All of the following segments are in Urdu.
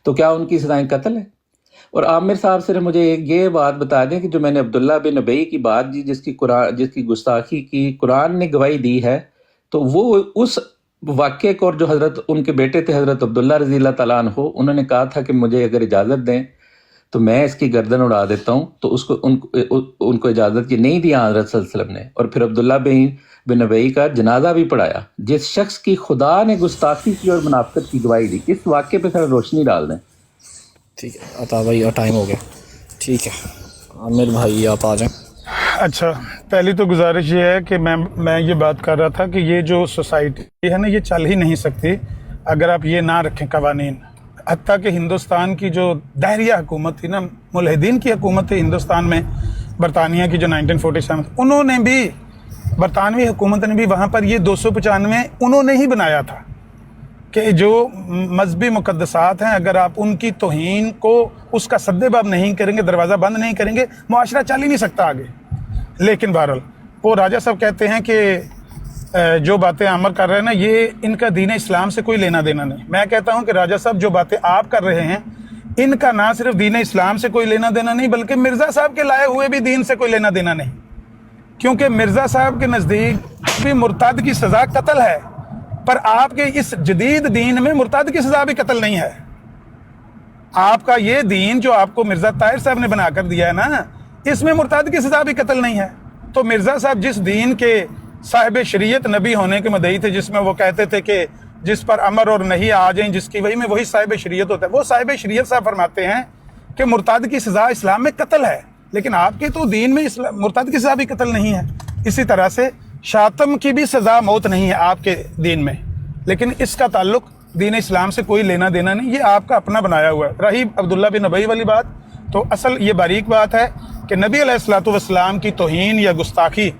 تو کیا ان کی سزائیں قتل ہے؟ اور عامر صاحب صرف مجھے یہ بات بتا دیں کہ جو میں نے عبداللہ بن ابی کی بات جی جس کی گستاخی کی قرآن نے گواہی دی ہے، تو وہ اس واقعے کو، اور جو حضرت ان کے بیٹے تھے حضرت عبداللہ رضی اللہ تعالیٰ عنہ، انہوں نے کہا تھا کہ مجھے اگر اجازت دیں تو میں اس کی گردن اڑا دیتا ہوں، تو اس کو ان کو اجازت کی نہیں دیا حضرت صلی اللہ علیہ وسلم نے، اور پھر عبداللہ بن ابی کا جنازہ بھی پڑھایا، جس شخص کی خدا نے گستاخی کی اور منافقت کی گواہی دی۔ اس واقعے پہ ذرا روشنی ڈال دیں۔ ٹھیک ہے عطا بھائی، اور ٹائم ہو گیا، ٹھیک ہے عامر بھائی آپ آ جائیں۔ اچھا، پہلی تو گزارش یہ ہے کہ میں یہ بات کر رہا تھا کہ یہ جو سوسائٹی ہے نا، یہ چل ہی نہیں سکتی اگر آپ یہ نہ رکھیں قوانین۔ حتیٰ کہ ہندوستان کی جو دائریہ حکومت تھی نا، ملحدین کی حکومت تھی ہندوستان میں، برطانیہ کی جو 1947، انہوں نے بھی، برطانوی حکومت نے بھی وہاں پر یہ 295 انہوں نے ہی بنایا تھا کہ جو مذہبی مقدسات ہیں، اگر آپ ان کی توہین کو، اس کا سد باب نہیں کریں گے، دروازہ بند نہیں کریں گے، معاشرہ چل ہی نہیں سکتا آگے۔ لیکن بہرحال وہ راجہ صاحب کہتے ہیں کہ جو باتیں عامر کر رہے ہیں نا، یہ ان کا دین اسلام سے کوئی لینا دینا نہیں۔ میں کہتا ہوں کہ راجہ صاحب جو باتیں آپ کر رہے ہیں، ان کا نہ صرف دین اسلام سے کوئی لینا دینا نہیں، بلکہ مرزا صاحب کے لائے ہوئے بھی دین سے کوئی لینا دینا نہیں، کیونکہ مرزا صاحب کے نزدیک بھی مرتد کی سزا قتل ہے، پر آپ کے اس جدید دین میں مرتد کی سزا بھی قتل نہیں ہے۔ آپ کا یہ دین جو آپ کو مرزا طاہر صاحب نے بنا کر دیا ہے نا، اس میں مرتد کی سزا بھی قتل نہیں ہے۔ تو مرزا صاحب جس دین کے صاحب شریعت نبی ہونے کے مدعی تھے، جس میں وہ کہتے تھے کہ جس پر امر اور نہیں آ جائیں جس کی وہی میں، وہی صاحب شریعت ہوتا ہے، وہ صاحب شریعت صاحب فرماتے ہیں کہ مرتد کی سزا اسلام میں قتل ہے، لیکن آپ کے تو دین میں مرتد کی سزا بھی قتل نہیں ہے۔ اسی طرح سے شاتم کی بھی سزا موت نہیں ہے آپ کے دین میں، لیکن اس کا تعلق دین اسلام سے کوئی لینا دینا نہیں، یہ آپ کا اپنا بنایا ہوا ہے۔ رہی عبداللہ بن ابی والی بات، تو اصل یہ باریک بات ہے کہ نبی علیہ الصلوۃ والسلام کی توہین یا گستاخی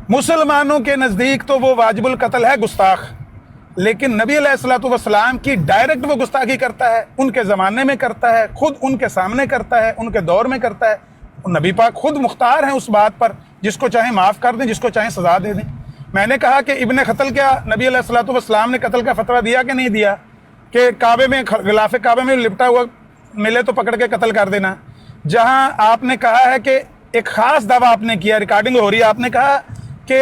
مسلمانوں کے نزدیک تو وہ واجب القتل ہے، گستاخ، لیکن نبی علیہ الصلوۃ والسلام کی ڈائریکٹ وہ گستاخی کرتا ہے، ان کے زمانے میں کرتا ہے، خود ان کے سامنے کرتا ہے، ان کے دور میں کرتا ہے۔ نبی پاک خود مختار ہیں اس بات پر، جس کو چاہیں معاف کر دیں، جس کو چاہیں سزا دے دیں۔ میں نے کہا کہ ابن قتل کیا نبی علیہ الصلوۃ والسلام نے قتل کا فتویٰ دیا کہ نہیں دیا، کہ کعبے میں، غلاف کعبے میں لپٹا ہوا ملے تو پکڑ کے قتل کر دینا؟ جہاں آپ نے کہا ہے کہ ایک خاص دعویٰ آپ نے کیا، ریکارڈنگ ہو رہی ہے، آپ نے کہا کہ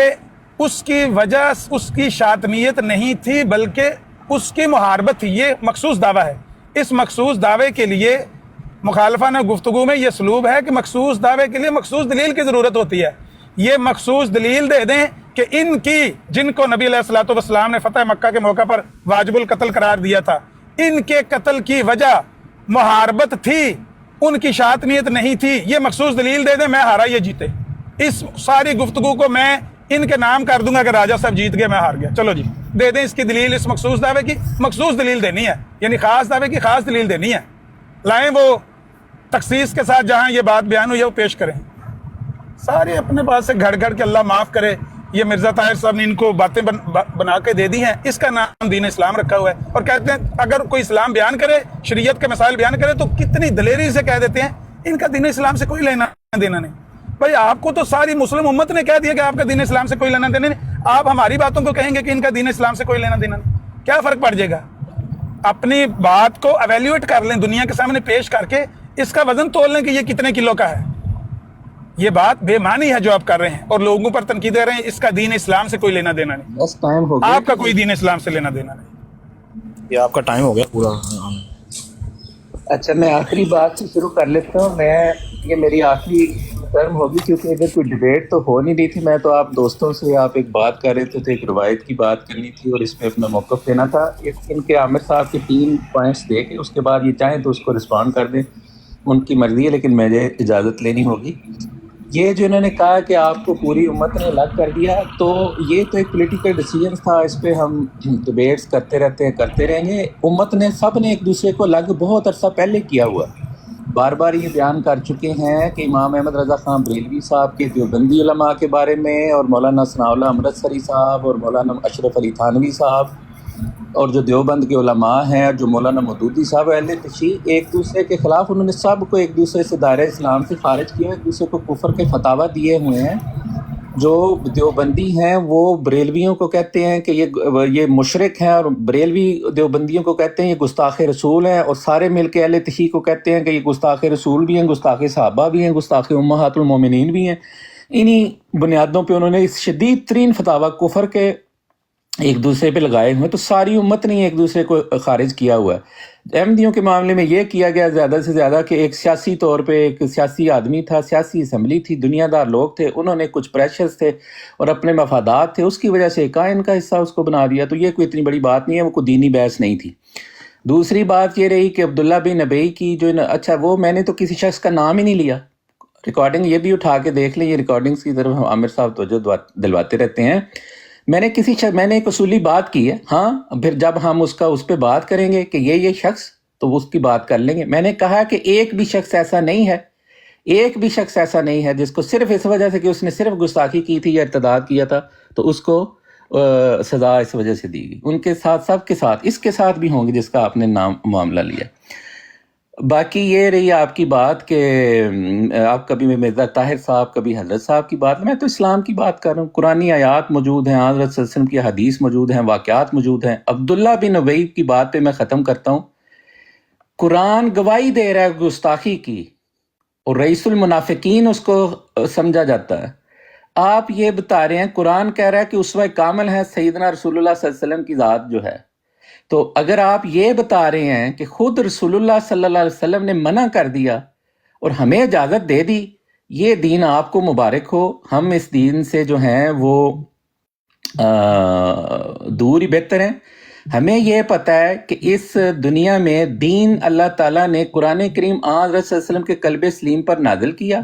اس کی وجہ اس کی شاتمیت نہیں تھی بلکہ اس کی محاربت تھی، یہ مخصوص دعویٰ ہے۔ اس مخصوص دعوے کے لیے مخالفانہ گفتگو میں یہ اسلوب ہے کہ مخصوص دعوے کے لیے مخصوص دلیل کی ضرورت ہوتی ہے۔ یہ مخصوص دلیل دے دیں کہ ان کی، جن کو نبی علیہ الصلوۃ والسلام نے فتح مکہ کے موقع پر واجب القتل قرار دیا تھا، ان کے قتل کی وجہ محاربت تھی، ان کی شاتمیت نہیں تھی، یہ مخصوص دلیل دے دیں، میں ہارا یہ جیتے۔ اس ساری گفتگو کو میں ان کے نام کر دوں گا کہ راجہ صاحب جیت گئے، میں ہار گیا۔ چلو جی دے دیں اس کی دلیل، اس مخصوص دعوے کی مخصوص دلیل دینی ہے، یعنی خاص دعوے کی خاص دلیل دینی ہے۔ لائیں وہ تخصیص کے ساتھ جہاں یہ بات بیان ہوئی ہے وہ پیش کریں۔ سارے اپنے پاس سے گھڑ گھڑ کے اللہ معاف کرے، یہ مرزا طاہر صاحب نے ان کو باتیں بنا کے دے دی ہیں، اس کا نام دین اسلام رکھا ہوا ہے، اور کہتے ہیں اگر کوئی اسلام بیان کرے، شریعت کے مسائل بیان کرے تو کتنی دلیری سے کہہ دیتے ہیں ان کا دین اسلام سے کوئی لینا دینا نہیں۔ بھائی آپ کو تو ساری مسلم امت نے کہہ دیا کہ آپ کا دین اسلام سے کوئی لینا دینا نہیں، آپ ہماری باتوں کو کہیں گے کہ ان کا دین اسلام سے کوئی لینا دینا نہیں، کیا فرق پڑ جائے گا؟ اپنی بات کو ایویلیویٹ کر لیں، دنیا کے سامنے پیش کر کے اس کا وزن تول لیں کہ یہ کتنے کلو کا ہے۔ یہ بات بے معنی ہے جو آپ کر رہے ہیں، اور لوگوں پر تنقید دے رہے ہیں، اس کا دین اسلام سے کوئی لینا دینا نہیں، بس ٹائم ہو گیا، آپ کا کوئی دین اسلام سے لینا دینا نہیں۔ یہ آپ کا ٹائم ہو گیا پورا۔ اچھا میں آخری بات سے شروع کر لیتا ہوں۔ یہ میری آخری ٹرم ہوگی، کیونکہ اگر کوئی ڈیبیٹ تو ہو نہیں رہی تھی، میں تو آپ دوستوں سے آپ ایک بات کر رہے تھے تو ایک روایت کی بات کرنی تھی اور اس میں اپنا موقف دینا تھا۔ ان کے عامر صاحب کے 3 پوائنٹس دے کے اس کے بعد یہ چاہیں تو اس کو رسپونڈ کر دیں، ان کی مرضی ہے، لیکن مجھے اجازت لینی ہوگی۔ یہ جو انہوں نے کہا کہ آپ کو پوری امت نے الگ کر دیا، تو یہ تو ایک پولیٹیکل ڈیسیجن تھا، اس پہ ہم ڈیبیٹس کرتے رہتے ہیں، کرتے رہیں گے۔ امت نے سب نے ایک دوسرے کو الگ بہت عرصہ پہلے کیا ہوا، بار بار یہ بیان کر چکے ہیں کہ امام احمد رضا خان بریلوی صاحب کے دیوبندی علماء کے بارے میں، اور مولانا ثناء اللہ امرتسری صاحب اور مولانا اشرف علی تھانوی صاحب، اور جو دیوبند کے علماء ہیں، اور جو مولانا مودودی صاحب اہل تشیع، ایک دوسرے کے خلاف انہوں نے سب کو ایک دوسرے سے دائرہ اسلام سے خارج کیا، ایک دوسرے کو کفر کے فتاویٰ دیے ہوئے ہیں، جو دیوبندی ہیں وہ بریلویوں کو کہتے ہیں کہ یہ مشرک ہیں، اور بریلوی دیوبندیوں کو کہتے ہیں یہ گستاخ رسول ہیں، اور سارے مل کے اہل تشیع کو کہتے ہیں کہ یہ گستاخ رسول بھی ہیں، گستاخ صحابہ بھی ہیں، گستاخ امہات المومنین بھی ہیں۔ انہی بنیادوں پہ انہوں نے اس شدید ترین فتاوی کفر کے ایک دوسرے پہ لگائے ہوئے، تو ساری امت نے ایک دوسرے کو خارج کیا ہوا ہے۔ احمدیوں کے معاملے میں یہ کیا گیا زیادہ سے زیادہ کہ ایک سیاسی طور پہ ایک سیاسی آدمی تھا، سیاسی اسمبلی تھی، دنیا دار لوگ تھے، انہوں نے کچھ پریشرز تھے اور اپنے مفادات تھے، اس کی وجہ سے کائن کا حصہ اس کو بنا دیا، تو یہ کوئی اتنی بڑی بات نہیں ہے، وہ کوئی دینی بحث نہیں تھی۔ دوسری بات یہ رہی کہ عبداللہ بن ابی کی جو اچھا وہ میں نے تو کسی شخص کا نام ہی نہیں لیا، ریکارڈنگ یہ بھی اٹھا کے دیکھ لیں، یہ ریکارڈنگز کی طرف عامر صاحب توجہ دلواتے رہتے ہیں۔ میں نے ایک اصولی بات کی ہے، ہاں پھر جب ہم اس پہ بات کریں گے کہ یہ شخص، تو اس کی بات کر لیں گے۔ میں نے کہا کہ ایک بھی شخص ایسا نہیں ہے جس کو صرف اس وجہ سے کہ اس نے صرف گستاخی کی تھی یا ارتداد کیا تھا تو اس کو سزا اس وجہ سے دی گئی۔ ان کے ساتھ سب کے ساتھ اس کے ساتھ بھی ہوں گے جس کا آپ نے نام معاملہ لیا۔ باقی یہ رہی آپ کی بات کہ آپ کبھی مرزا طاہر صاحب کبھی حضرت صاحب کی بات، میں تو اسلام کی بات کر رہا ہوں، قرآنی آیات موجود ہیں، حضرت صلی اللہ علیہ وسلم کی حدیث موجود ہیں، واقعات موجود ہیں۔ عبداللہ بن ابی کی بات پہ میں ختم کرتا ہوں۔ قرآن گواہی دے رہا ہے گستاخی کی، اور رئیس المنافقین اس کو سمجھا جاتا ہے۔ آپ یہ بتا رہے ہیں، قرآن کہہ رہا ہے کہ اسوہ کامل ہے سیدنا رسول اللہ صلی اللہ علیہ وسلم کی ذات جو ہے، تو اگر آپ یہ بتا رہے ہیں کہ خود رسول اللہ صلی اللہ علیہ وسلم نے منع کر دیا اور ہمیں اجازت دے دی، یہ دین آپ کو مبارک ہو، ہم اس دین سے جو ہیں وہ دور ہی بہتر ہیں۔ ہمیں یہ پتہ ہے کہ اس دنیا میں دین اللہ تعالیٰ نے قرآن کریم حضرت صلی اللہ علیہ وسلم کے قلب سلیم پر نازل کیا،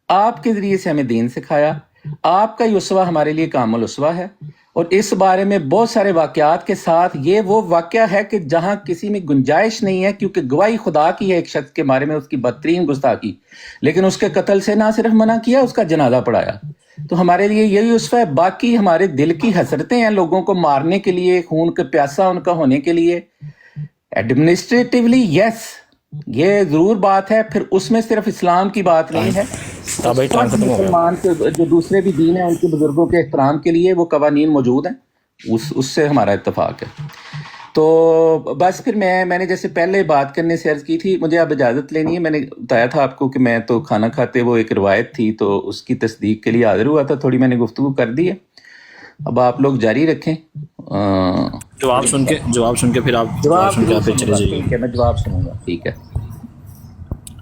آپ کے ذریعے سے ہمیں دین سکھایا، آپ کا یہ اسوہ ہمارے لیے کامل اسوہ ہے۔ اور اس بارے میں بہت سارے واقعات کے ساتھ یہ وہ واقعہ ہے کہ جہاں کسی میں گنجائش نہیں ہے، کیونکہ گواہی خدا کی ہے ایک شخص کے بارے میں، اس کی بدترین گستاخی، لیکن اس کے قتل سے نہ صرف منع کیا، اس کا جنازہ پڑھایا۔ تو ہمارے لیے یہی اسوہ ہے۔ باقی ہمارے دل کی حسرتیں ہیں لوگوں کو مارنے کے لیے، خون کے پیاسا ان کا ہونے کے لیے، ایڈمنسٹریٹیولی یس یہ ضرور بات ہے، پھر اس میں صرف اسلام کی بات نہیں ہے، مسلمان کے جو دوسرے بھی دین ہیں ان کے بزرگوں کے احترام کے لیے وہ قوانین موجود ہیں، اس سے ہمارا اتفاق ہے۔ تو بس پھر میں نے جیسے پہلے بات کرنے سے عرض کی تھی، مجھے اب اجازت لینی ہے۔ میں نے بتایا تھا آپ کو کہ میں تو کھانا کھاتے وہ ایک روایت تھی تو اس کی تصدیق کے لیے حاضر ہوا تھا، تھوڑی میں نے گفتگو کر دی ہے، اب آپ لوگ جاری رکھیں۔ جواب سن کے پھر آپ چلے جائیے۔ ٹھیک ہے، میں جواب سنوں گا، ٹھیک ہے۔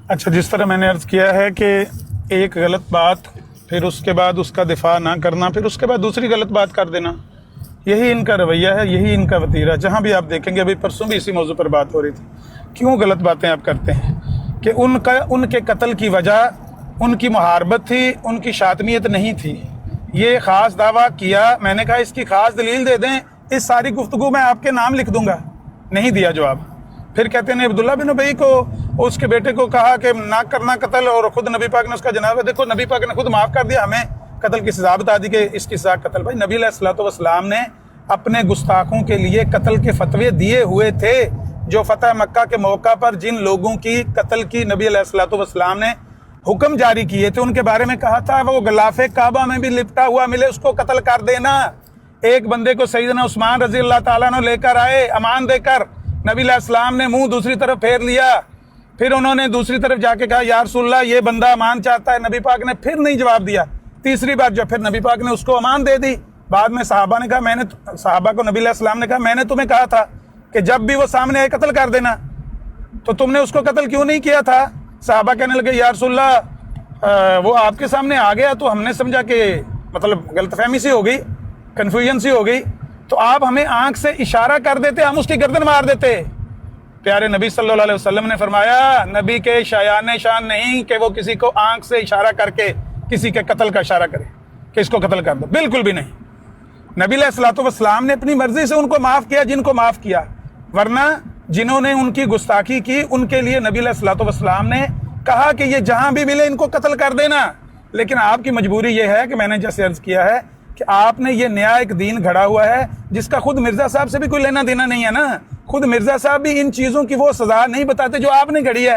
اچھا، جس طرح میں نے عرض کیا ہے کہ ایک غلط بات، پھر اس کے بعد اس کا دفاع نہ کرنا، پھر اس کے بعد دوسری غلط بات کر دینا، یہی ان کا رویہ ہے، یہی ان کا وتیرہ۔ جہاں بھی آپ دیکھیں گے، ابھی پرسوں بھی اسی موضوع پر بات ہو رہی تھی، کیوں غلط باتیں آپ کرتے ہیں کہ ان کے قتل کی وجہ ان کی محاربت تھی، ان کی شاطمیت نہیں تھی۔ یہ خاص دعویٰ کیا، میں نے کہا اس کی خاص دلیل دے دیں، اس ساری گفتگو میں آپ کے نام لکھ دوں گا، نہیں دیا جواب۔ پھر کہتے ہیں عبداللہ بن ابی کو، اس کے بیٹے کو کہا کہ نہ کرنا قتل، اور خود نبی پاک نے اس کا جنازہ، دیکھو نبی پاک نے خود معاف کر دیا، ہمیں قتل کی سزا بتا دی کہ اس کی سزا قتل۔ بھائی نبی علیہ الصلوۃ والسلام نے اپنے گستاخوں کے لیے قتل کے فتوے دیے ہوئے تھے، جو فتح مکہ کے موقع پر جن لوگوں کی قتل کی نبی علیہ الصلوۃ والسلام نے حکم جاری کیے تھے، ان کے بارے میں کہا تھا وہ غلاف کعبہ میں بھی لپٹا ہوا ملے اس کو قتل کر دینا۔ ایک بندے کو سیدنا عثمان رضی اللہ تعالیٰ عنہ لے کر آئے امان دے کر، نبی علیہ السلام نے منہ دوسری طرف پھیر لیا، پھر انہوں نے دوسری طرف جا کے کہا یا رسول اللہ یہ بندہ امان چاہتا ہے، نبی پاک نے پھر نہیں جواب دیا۔ تیسری بار جو پھر نبی پاک نے اس کو امان دے دی۔ بعد میں صحابہ نے کہا، صحابہ کو نبی علیہ السلام نے کہا میں نے تمہیں کہا تھا کہ جب بھی وہ سامنے آئے قتل کر دینا، تو تم نے اس کو قتل کیوں نہیں کیا تھا؟ صحابہ کہنے لگے یا رسول اللہ وہ آپ کے سامنے آ گیا تو ہم نے سمجھا کہ مطلب غلط فہمی سی ہو گئی، کنفیوژن سی ہو گئی، تو آپ ہمیں آنکھ سے اشارہ کر دیتے، ہم اس کی گردن مار دیتے۔ پیارے نبی صلی اللہ علیہ وسلم نے فرمایا نبی کے شایان شان نہیں کہ وہ کسی کو آنکھ سے اشارہ کر کے کسی کے قتل کا اشارہ کرے کہ اس کو قتل کر دو، بالکل بھی نہیں۔ نبی علیہ الصلوۃ والسلام نے اپنی مرضی سے ان کو معاف کیا جن کو معاف کیا، ورنہ جنہوں نے ان کی گستاخی کی ان کے لیے نبی علیہ الصلوۃ والسلام نے کہا کہ یہ جہاں بھی ملے ان کو قتل کر دینا۔ لیکن آپ کی مجبوری یہ ہے کہ میں نے جیسے عرض کیا ہے کہ آپ نے یہ نیا ایک دین گھڑا ہوا ہے جس کا خود مرزا صاحب سے بھی کوئی لینا دینا نہیں ہے نا۔ خود مرزا صاحب بھی ان چیزوں کی وہ سزا نہیں بتاتے جو آپ نے گھڑی ہے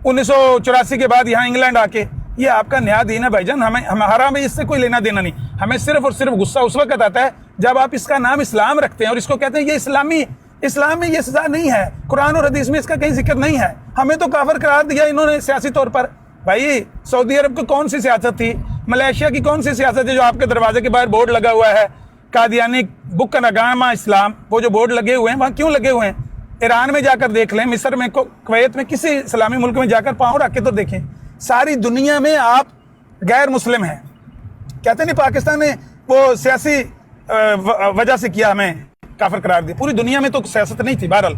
1984 کے بعد یہاں انگلینڈ آ کے یہ آپ کا نیا دین ہے بھائی جان. ہمارا میں اس سے کوئی لینا دینا نہیں. ہمیں صرف اور صرف غصہ اس وقت آتا ہے جب آپ اس کا نام اسلام رکھتے ہیں اور اس کو کہتے ہیں یہ اسلام میں یہ سزا نہیں ہے, قرآن اور حدیث میں اس کا کہیں ذکر نہیں ہے. ہمیں تو کافر قرار دیا انہوں نے سیاسی طور پر. بھائی سعودی عرب کو کون سی سیاست تھی, ملیشیا کی کون سی سیاست ہے جو آپ کے دروازے کے باہر بورڈ لگا ہوا ہے قادیانی بک نگامہ اسلام, وہ جو بورڈ لگے ہوئے ہیں وہاں کیوں لگے ہوئے ہیں؟ ایران میں جا کر دیکھ لیں, مصر میں, کویت میں, کسی اسلامی ملک میں جا کر پاؤں رکھ کے تو دیکھیں. ساری دنیا میں آپ غیر مسلم ہیں. کہتے نہیں پاکستان نے وہ سیاسی وجہ سے کیا ہمیں کافر قرار دیا, پوری دنیا میں تو سیاست نہیں تھی. بہرحال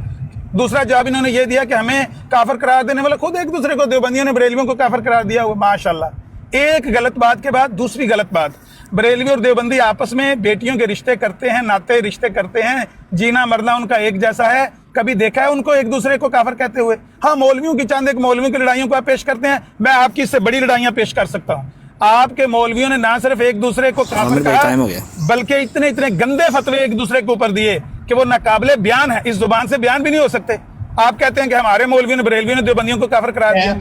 دوسرا جواب انہوں نے یہ دیا کہ ہمیں کافر قرار دینے والے خود ایک دوسرے کو, دیوبندیوں نے بریلویوں کو کافر قرار دیا ہوا. ماشاءاللہ, ایک غلط بات کے بعد دوسری غلط بات. بریلوی اور دیوبندی آپس میں بیٹیوں کے رشتے کرتے ہیں, ناطے رشتے کرتے ہیں, جینا مرنا ان کا ایک جیسا ہے. کبھی دیکھا ہے ان کو ایک دوسرے کو کافر کہتے ہوئے؟ ہاں, مولویوں کی چاند ایک مولویوں کی لڑائیوں کو آپ پیش کرتے ہیں, میں آپ کی اس سے بڑی لڑائیاں پیش کر سکتا ہوں. آپ کے مولویوں نے نہ صرف ایک دوسرے کو کافر کہا بلکہ اتنے گندے فتوے ایک دوسرے کے اوپر دیے کہ وہ ناقابل بیان ہے, اس زبان سے بیان بھی نہیں ہو سکتے. آپ کہتے ہیں کہ ہمارے مولویوں نے بریلویوں نے دیوبندیوں کو کافر قرار دیا.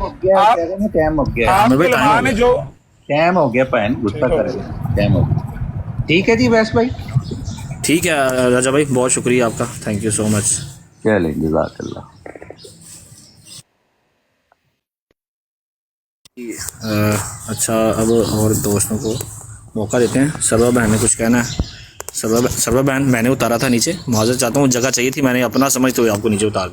ٹائم ہو گیا پہن غصہ کرے گا, ٹائم ہو گیا. ٹھیک ہے جی ویس بھائی, ٹھیک ہے رجا بھائی, بہت شکریہ آپ کا, تھینک یو سو مچ. چلیں جزاک اللہ. اچھا, اب اور دوستوں کو موقع دیتے ہیں. سرور بہن نے کچھ کہنا ہے؟ سرور بہن, میں نے اتارا تھا نیچے, معذرت چاہتا ہوں, جگہ چاہیے تھی, میں نے اپنا سمجھتے ہوئے آپ کو نیچے اتار دیا.